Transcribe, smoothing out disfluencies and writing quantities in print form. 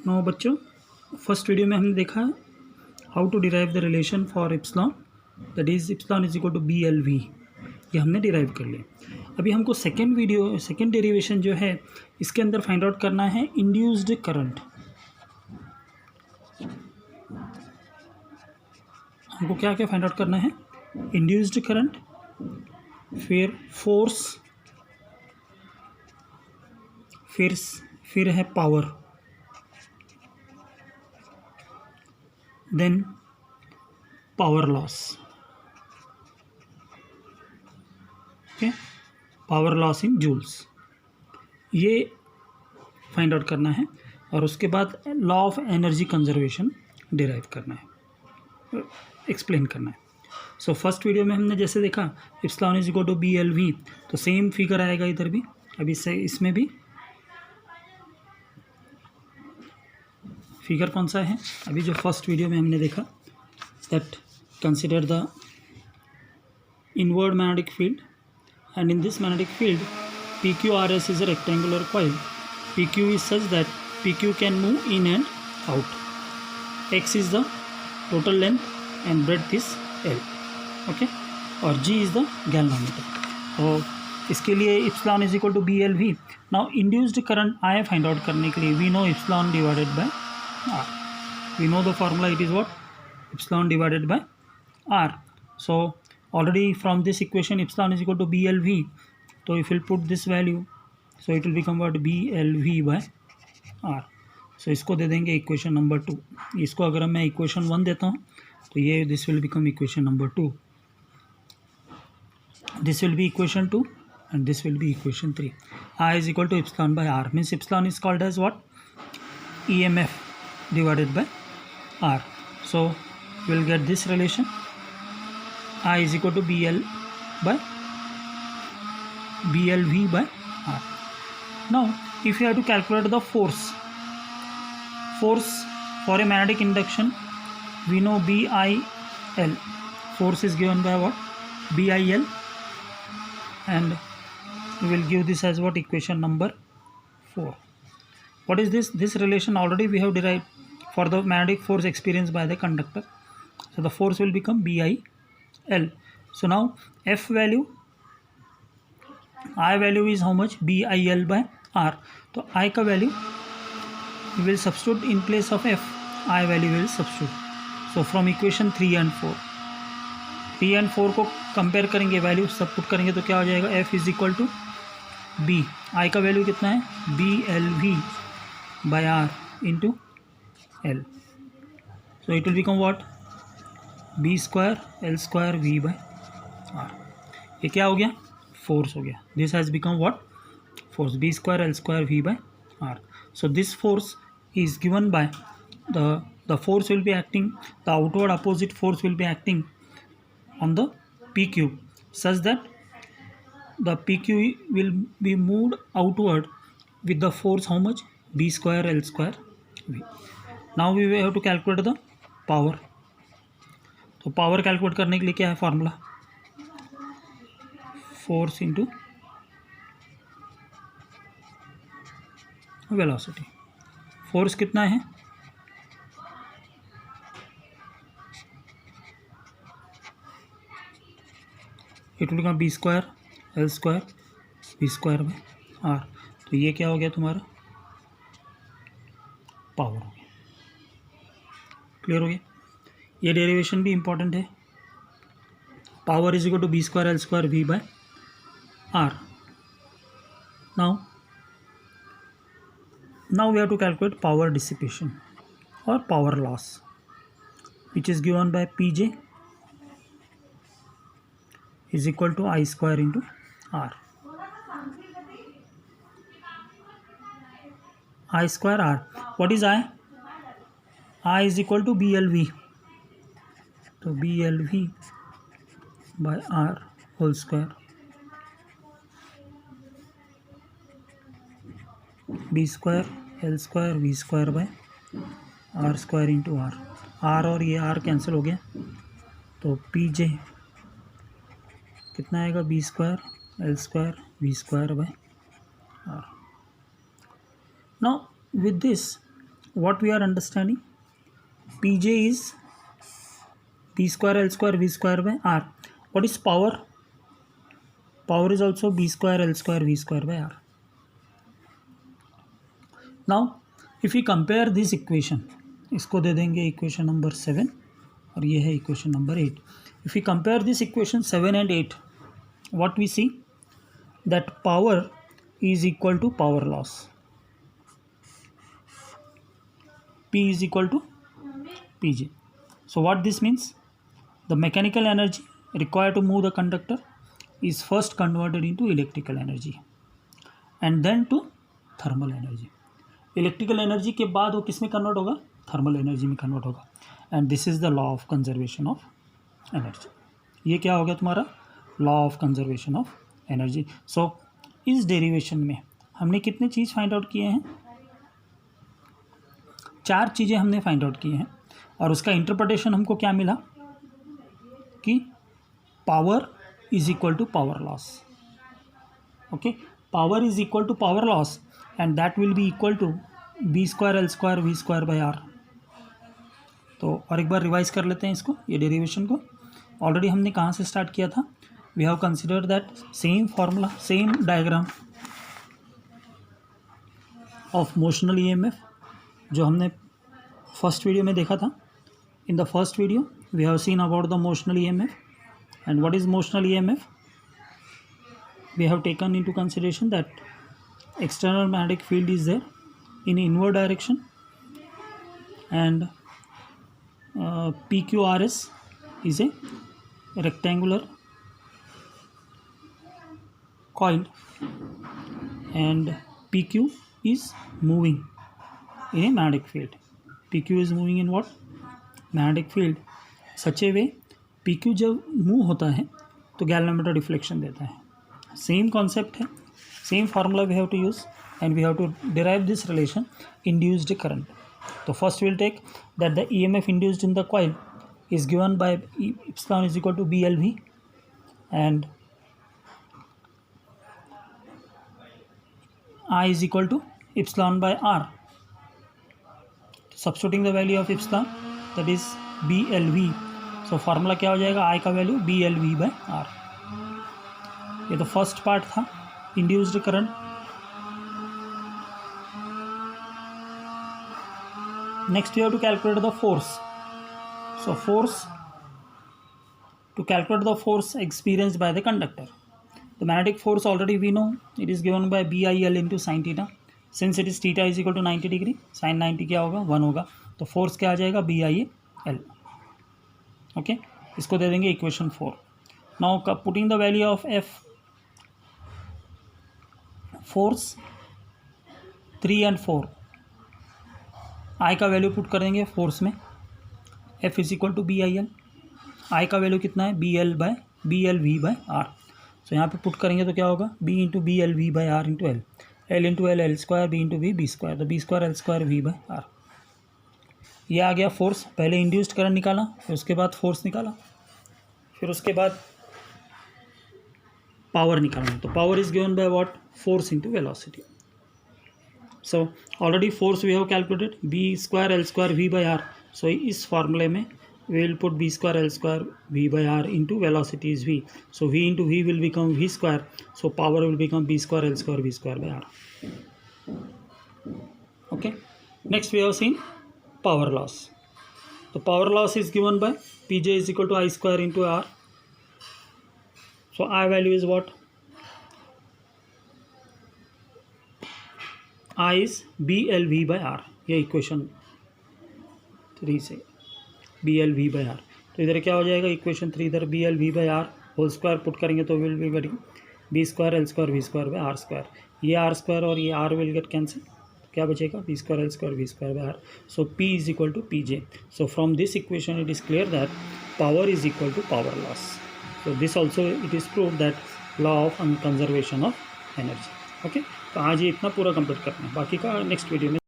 No बच्चों, first video में हमने देखा how to derive the relation for epsilon, that is epsilon is equal to B L V. ये हमने derive कर लिया। अभी हमको सेकेंड डेरिवेशन जो है इसके अंदर फाइंड आउट करना है इंड्यूस्ड करंट। हमको क्या क्या फाइंड आउट करना है? इंड्यूस्ड करंट, फिर फोर्स, फिर है power, then power loss. Okay, power loss in joules, ये फाइंड आउट करना है। और उसके बाद law of energy conservation derive करना है, एक्सप्लेन करना है। सो फर्स्ट वीडियो में हमने जैसे देखा epsilon is equal to B L V, तो सेम फिगर आएगा इधर भी। अभी से इसमें भी फिगर कौन सा है? अभी जो फर्स्ट वीडियो में हमने देखा that consider the inward magnetic field, and in this magnetic field PQRS is a rectangular coil. PQ is such that PQ can move in and out. X is the total length and breadth is L. Okay, और G is the galvanometer. तो इसके लिए epsilon is equal to B L V. Now induced current I find out करने के लिए we know epsilon divided by R. We know the formula, it is what? Epsilon divided by R. So already from this equation epsilon is equal to BLV, so if we'll put this value, so it will become what? BLV by R. so इसको दे देंगे equation number 2। इसको अगर मैं equation 1 देता हूँ तो ये this will become equation number 2, this will be equation 2 and this will be equation 3. I is equal to epsilon by R, means epsilon is called as what? EMF divided by R. So we will get this relation, I is equal to BLV by R. Now if you have to calculate the force for a magnetic induction, we know BIL, force is given by what? BIL, and we will give this as what? Equation number 4. What is this? This relation already we have derived for the magnetic force experienced by the conductor. So the force will become BIL. So now F value, I value is how much? BIL by R. तो I का value we will substitute in place of F, I value will substitute. So from equation 3 and 4, 3 and 4 को compare करेंगे, value सब put करेंगे तो क्या हो जाएगा? F is equal to B, I का वैल्यू कितना है? BLV by R into L. So it will become what? B square L square V by R. ये क्या हो गया? फोर्स हो गया। This has become what? Force, B square L square V by R. So this force is given by the force will be acting, the outward opposite force will be acting on the PQ such that the PQ will be moved outward with the force how much? B square L square V. Now we have to calculate the power. तो power calculate करने के लिए क्या है formula? Force into velocity. Force कितना है? It will become B square L square V square by R. तो ये क्या हो गया तुम्हारा? पावर हो गया। क्लियर हो गया? ये डेरिवेशन भी इंपॉर्टेंट है। Power is equal to B square L square V by R. now we have to calculate power dissipation or power loss, which is given by Pj is equal to I square into R. I square R. What is I? I is equal to BLV. So BLV by R whole square. B square L square V square by R square into R. R और ये R cancel हो गया तो PJ कितना आएगा? B square L square V square by R. Now with this what we are understanding? Pj is b square L square V square by R. What is power? Power is also b square L square V square by R. Now if we compare this equation, इसको दे देंगे equation number 7 और ये है equation number 8. If we compare this equation 7 and 8, what we see? That power is equal to power loss. P is equal to Pj. So what this means? The mechanical energy required to move the conductor is first converted into electrical energy and then to thermal energy. Electrical energy के बाद वो किस में convert होगा? Thermal energy में convert होगा. And this is the law of conservation of energy. ये क्या हो गया तुम्हारा? Law of conservation of energy. So इस डेरिवेशन में हमने कितने चीज़ फाइंड आउट किए हैं? 4 चीज़ें हमने फाइंड आउट किए हैं और उसका इंटरप्रिटेशन हमको क्या मिला कि power is equal to power loss. Okay, power is equal to power loss and that will be equal to B square L square V square by R. तो और एक बार रिवाइज कर लेते हैं इसको, ये डेरिवेशन को. ऑलरेडी हमने कहाँ से स्टार्ट किया था? We have considered that same formula, same diagram of motional EMF जो हमने फर्स्ट वीडियो में देखा था. In the first video we have seen about the motional EMF. And what is motional EMF? We have taken into consideration that external magnetic field is there in inward direction and PQRS is a rectangular coil and PQ is moving in a magnetic field. PQ is moving in what? Magnetic field. Such a way PQ जब move होता है तो galvanometer deflection देता है. Same concept है, same formula we have to use and we have to derive this relation induced current. So first we'll take that the EMF induced in the coil is given by epsilon is equal to BLV and I is equal to epsilon by R. Substituting the value of epsilon, that is BLV. So formula क्या हो जाएगा? I का value BLV by R. ये तो first part था, induced current. Next we have to calculate the force. So force, to calculate the force experienced by the conductor. The magnetic force already we know it is given by BIL into sin theta. Since it is theta is equal to 90 degree, sin 90 क्या होगा? 1 होगा. तो force क्या आ जाएगा? BIL. Okay, इसको दे देंगे equation 4. Now putting the value of F, force 3 and 4, I का वैल्यू पुट करेंगे फोर्स में. F is equal to B I L. I का वैल्यू कितना है? B L V by R. So यहाँ पे पुट करेंगे तो क्या होगा? B into B L V by R into L. L into L square, B into B square. तो B square L square V by R. ये आ गया फोर्स. पहले इंड्यूस्ड करंट निकाला, फिर उसके बाद फोर्स निकाला, फिर उसके बाद पावर निकालना. तो power is given by what? Force into velocity. So already force we have calculated B square L square V by R. So इस फार्मूले में we will put B square L square V by R into velocity is V. So V into V will become V square. So power will become B square L square V square by R. Okay, next we have seen power loss. तो power loss is given by P J is equal to I square into R. So I value is what? I is BLV by R. ये equation 3 से BLV by R. तो इधर क्या हो जाएगा? Equation 3 इधर BLV by R whole square put करेंगे तो will be getting B square L square V square by R square. ये आर स्क्वायर और ये आर विल गेट कैंसिल. क्या बचेगा? B square L square V square by R. So P is equal to P J. So from this equation it is clear that power is equal to power loss. So this also it is proved that law of conservation of energy. Okay, तो आज ये इतना पूरा complete करना है, बाकी का next video में